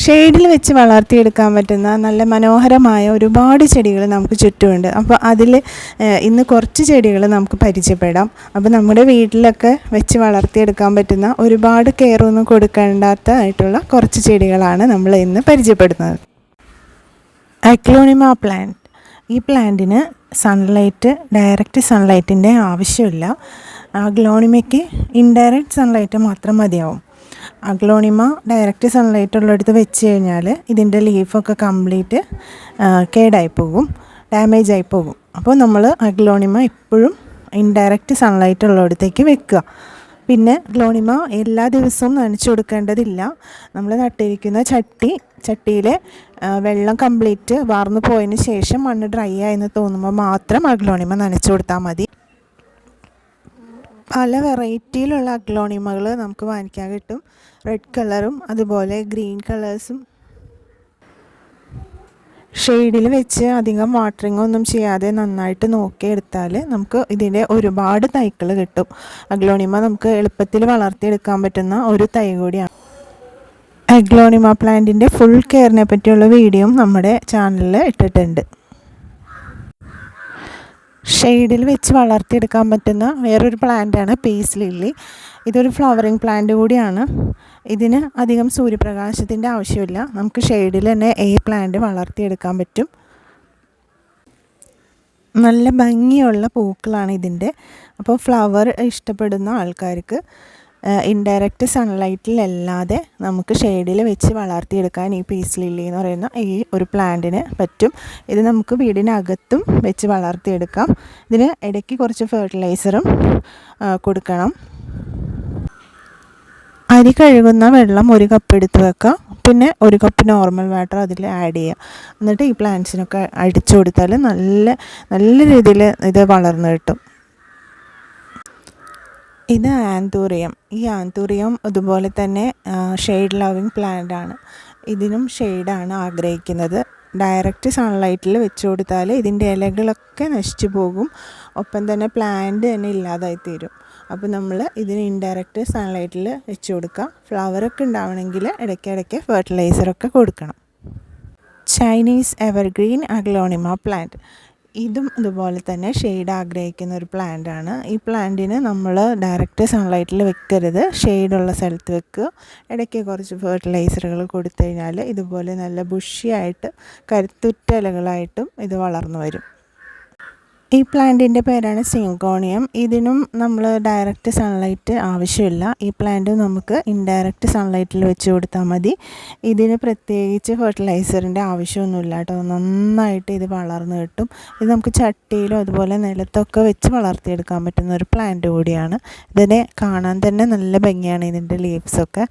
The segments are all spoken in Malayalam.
ഷെയ്ഡിൽ വെച്ച് വളർത്തിയെടുക്കാൻ പറ്റുന്ന നല്ല മനോഹരമായ ഒരുപാട് ചെടികൾ നമുക്ക് ചുറ്റുമുണ്ട്. അപ്പോൾ അതിൽ ഇന്ന് കുറച്ച് ചെടികൾ നമുക്ക് പരിചയപ്പെടാം. അപ്പോൾ നമ്മുടെ വീട്ടിലൊക്കെ വെച്ച് വളർത്തിയെടുക്കാൻ പറ്റുന്ന ഒരുപാട് കെയറൊന്നും കൊടുക്കേണ്ടാത്തതായിട്ടുള്ള കുറച്ച് ചെടികളാണ് നമ്മൾ ഇന്ന് പരിചയപ്പെടുന്നത്. Aglaonema plant. ഈ പ്ലാന്റിന് ഡയറക്റ്റ് സൺലൈറ്റിൻ്റെ ആവശ്യമില്ല. അഗ്ലോണിമയ്ക്ക് ഇൻഡയറക്റ്റ് സൺലൈറ്റ് മാത്രം മതിയാവും. അഗ്ലോണിമ ഡയറക്റ്റ് സൺലൈറ്റ് ഉള്ളിടത്ത് വെച്ച് കഴിഞ്ഞാൽ ഇതിൻ്റെ ലീഫൊക്കെ കംപ്ലീറ്റ് കേടായി പോകും, ഡാമേജ് ആയി പോകും. അപ്പോൾ നമ്മൾ അഗ്ലോണിമ എപ്പോഴും ഇൻഡയറക്റ്റ് സൺലൈറ്റ് ഉള്ളിടത്തേക്ക് വെക്കുക. പിന്നെ അഗ്ലോണിമ എല്ലാ ദിവസവും നനച്ചു കൊടുക്കേണ്ടതില്ല. നമ്മൾ നട്ടിരിക്കുന്ന ചട്ടിയിലെ വെള്ളം കംപ്ലീറ്റ് വാർന്നു പോയതിന് ശേഷം മണ്ണ് ഡ്രൈ ആയെന്ന് തോന്നുമ്പോൾ മാത്രം അഗ്ലോണിമ നനച്ചു കൊടുത്താൽ മതി. പല വെറൈറ്റിയിലുള്ള അഗ്ലോണിമകൾ നമുക്ക് വാങ്ങിക്കാൻ കിട്ടും. റെഡ് കളറും അതുപോലെ ഗ്രീൻ കളേഴ്സും. ഷെയ്ഡിൽ വെച്ച് അധികം വാട്ടറിംഗ് ഒന്നും ചെയ്യാതെ നന്നായിട്ട് നോക്കിയെടുത്താൽ നമുക്ക് ഇതിൻ്റെ ഒരുപാട് തൈകൾ കിട്ടും. അഗ്ലോണിമ നമുക്ക് എളുപ്പത്തിൽ വളർത്തിയെടുക്കാൻ പറ്റുന്ന ഒരു തൈ കൂടിയാണ്. അഗ്ലോണിമ പ്ലാന്റിൻ്റെ ഫുൾ കെയറിനെ പറ്റിയുള്ള വീഡിയോയും നമ്മുടെ ചാനലിൽ ഇട്ടിട്ടുണ്ട്. ഷെയ്ഡിൽ വെച്ച് വളർത്തിയെടുക്കാൻ പറ്റുന്ന വേറൊരു പ്ലാന്റാണ് പീസ് ലില്ലി. ഇതൊരു ഫ്ലവറിങ് പ്ലാന്റ് കൂടിയാണ്. ഇതിന് അധികം സൂര്യപ്രകാശത്തിൻ്റെ ആവശ്യമില്ല. നമുക്ക് ഷെയ്ഡിൽ തന്നെ ഈ പ്ലാന്റ് വളർത്തിയെടുക്കാൻ പറ്റും. നല്ല ഭംഗിയുള്ള പൂക്കളാണ് ഇതിൻ്റെ. അപ്പോൾ ഫ്ലവർ ഇഷ്ടപ്പെടുന്ന ആൾക്കാർക്ക് ഇൻഡയറക്റ്റ് സൺലൈറ്റിലല്ലാതെ നമുക്ക് ഷെയ്ഡിൽ വെച്ച് വളർത്തിയെടുക്കാൻ ഈ പീസ് ലില്ലി എന്ന് പറയുന്ന ഈ ഒരു പ്ലാന്റിന് പറ്റും. ഇത് നമുക്ക് വീടിനകത്തും വെച്ച് വളർത്തിയെടുക്കാം. ഇതിന് ഇടയ്ക്ക് കുറച്ച് ഫെർട്ടിലൈസറും കൊടുക്കണം. അരി കഴുകുന്ന വെള്ളം 1 കപ്പ് എടുത്ത് വെക്കാം. പിന്നെ 1 കപ്പ് നോർമൽ വാട്ടർ അതിൽ ആഡ് ചെയ്യുക. എന്നിട്ട് ഈ പ്ലാന്റ്സിനൊക്കെ അടിച്ചു കൊടുത്താൽ നല്ല രീതിയിൽ ഇത് വളർന്നു കിട്ടും. ഇത് ആന്തൂറിയം. ഈ ആന്തൂറിയം അതുപോലെ തന്നെ ഷെയ്ഡ് ലവിങ് പ്ലാന്റ് ആണ്. ഇതിനും ഷെയ്ഡാണ് ആഗ്രഹിക്കുന്നത്. ഡയറക്റ്റ് സൺലൈറ്റിൽ വെച്ച് കൊടുത്താൽ ഇതിൻ്റെ ഇലകളൊക്കെ നശിച്ചു പോകും. ഒപ്പം തന്നെ പ്ലാന്റ് തന്നെ ഇല്ലാതായി തീരും. അപ്പോൾ നമ്മൾ ഇതിന് ഇൻഡയറക്റ്റ് സൺലൈറ്റിൽ വെച്ച് കൊടുക്കുക. ഫ്ലവറൊക്കെ ഉണ്ടാവണമെങ്കിൽ ഇടയ്ക്കിടയ്ക്ക് ഫെർട്ടിലൈസറൊക്കെ കൊടുക്കണം. Chinese evergreen aglaonema plant. ഇതും ഇതുപോലെ തന്നെ ഷെയ്ഡ് ആഗ്രഹിക്കുന്ന ഒരു പ്ലാന്റാണ്. ഈ പ്ലാന്റിന് നമ്മൾ ഡയറക്റ്റ് സൺലൈറ്റിൽ വെക്കരുത്, ഷെയ്ഡുള്ള സ്ഥലത്ത് വെക്കുക. ഇടയ്ക്ക് കുറച്ച് ഫെർട്ടിലൈസറുകൾ കൊടുത്തു കഴിഞ്ഞാൽ ഇതുപോലെ നല്ല ബുഷിയായിട്ട് കരുത്തുറ്റ ഇലകളായിട്ടും ഇത് വളർന്നു വരും. ഈ പ്ലാന്റിൻ്റെ പേരാണ് സിങ്കോണിയം. ഇതിനും നമ്മൾ ഡയറക്റ്റ് സൺലൈറ്റ് ആവശ്യമില്ല. ഈ പ്ലാന്റ് നമുക്ക് ഇൻഡയറക്റ്റ് സൺലൈറ്റിൽ വെച്ച് കൊടുത്താൽ മതി. ഇതിന് പ്രത്യേകിച്ച് ഫെർട്ടിലൈസറിൻ്റെ ആവശ്യമൊന്നുമില്ല കേട്ടോ. നന്നായിട്ട് ഇത് വളർന്നു കിട്ടും. ഇത് നമുക്ക് ചട്ടിയിലും അതുപോലെ നിലത്തൊക്കെ വെച്ച് വളർത്തിയെടുക്കാൻ പറ്റുന്ന ഒരു പ്ലാന്റ് കൂടിയാണ്. ഇതിനെ കാണാൻ തന്നെ നല്ല ഭംഗിയാണ് ഇതിൻ്റെ ലീവ്സൊക്കെ.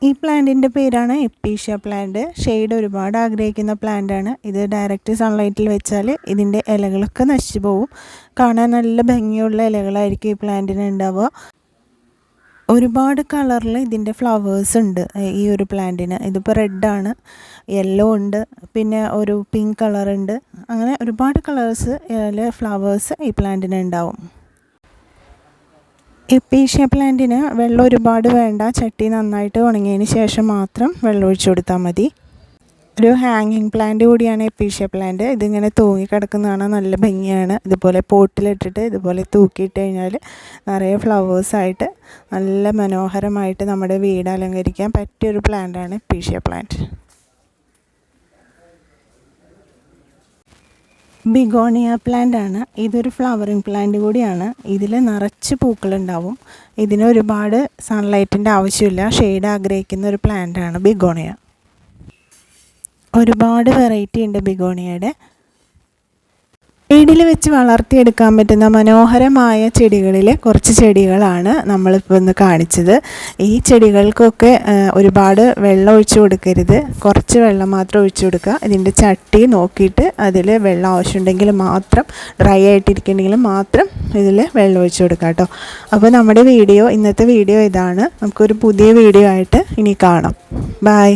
ഈ പ്ലാന്റിൻ്റെ പേരാണ് എപ്പീഷ്യ പ്ലാന്റ്. ഷെയ്ഡ് ഒരുപാട് ആഗ്രഹിക്കുന്ന പ്ലാന്റാണ്. ഇത് ഡയറക്റ്റ് സൺലൈറ്റിൽ വെച്ചാൽ ഇതിൻ്റെ ഇലകളൊക്കെ നശിച്ചു പോകും. കാണാൻ നല്ല ഭംഗിയുള്ള ഇലകളായിരിക്കും ഈ പ്ലാന്റിന് ഉണ്ടാവുക. ഒരുപാട് കളറിൽ ഇതിൻ്റെ ഫ്ലവേഴ്സ് ഉണ്ട് ഈ ഒരു പ്ലാന്റിന്. ഇതിപ്പോൾ റെഡാണ്, യെല്ലോ ഉണ്ട്, പിന്നെ ഒരു പിങ്ക് കളറുണ്ട്. അങ്ങനെ ഒരുപാട് ഫ്ലവേഴ്സ് ഈ പ്ലാന്റിന് ഉണ്ടാവും. എപ്പീഷ്യ പ്ലാന്റിന് വെള്ളം ഒരുപാട് വേണ്ട. ചട്ടി നന്നായിട്ട് ഉണങ്ങിയതിന് ശേഷം മാത്രം വെള്ളം ഒഴിച്ചു കൊടുത്താൽ മതി. ഒരു ഹാങ്ങിങ് പ്ലാന്റ് കൂടിയാണ് എപ്പീഷ്യ പ്ലാന്റ്. ഇതിങ്ങനെ തൂങ്ങിക്കിടക്കുന്നതാണ്, നല്ല ഭംഗിയാണ്. ഇതുപോലെ പോട്ടിലിട്ടിട്ട് ഇതുപോലെ തൂക്കിയിട്ട് കഴിഞ്ഞാൽ നിറയെ ഫ്ലവേഴ്സായിട്ട് നല്ല മനോഹരമായിട്ട് നമ്മുടെ വീട് അലങ്കരിക്കാൻ പറ്റിയൊരു പ്ലാന്റാണ് എപ്പീഷ്യ പ്ലാന്റ്. ബിഗോണിയ പ്ലാന്റ് ആണ്. ഇതൊരു ഫ്ലവറിങ് പ്ലാന്റ് കൂടിയാണ്. ഇതിൽ നിറച്ച് പൂക്കളുണ്ടാവും. ഇതിന് ഒരുപാട് സൺലൈറ്റിൻ്റെ ആവശ്യമില്ല. ഷെയ്ഡ് ആഗ്രഹിക്കുന്ന ഒരു പ്ലാന്റാണ് ബിഗോണിയ. ഒരുപാട് വെറൈറ്റി ഉണ്ട് ബിഗോണിയയുടെ. ഷെയ്ഡിൽ വെച്ച് വളർത്തിയെടുക്കാൻ പറ്റുന്ന മനോഹരമായ ചെടികളിലെ കുറച്ച് ചെടികളാണ് നമ്മളിപ്പോൾ ഇന്ന് കാണിച്ചത്. ഈ ചെടികൾക്കൊക്കെ ഒരുപാട് വെള്ളം ഒഴിച്ചു കൊടുക്കരുത്. കുറച്ച് വെള്ളം മാത്രം ഒഴിച്ചു കൊടുക്കുക. ഇതിൻ്റെ ചട്ടി നോക്കിയിട്ട് അതിൽ വെള്ളം ആവശ്യമുണ്ടെങ്കിൽ മാത്രം, ഡ്രൈ ആയിട്ടിരിക്കുന്നുണ്ടെങ്കിൽ മാത്രം ഇതിൽ വെള്ളം ഒഴിച്ചു കൊടുക്കുക കേട്ടോ. അപ്പോൾ നമ്മുടെ ഇന്നത്തെ വീഡിയോ ഇതാണ്. നമുക്കൊരു പുതിയ വീഡിയോ ആയിട്ട് ഇനി കാണാം. ബൈ.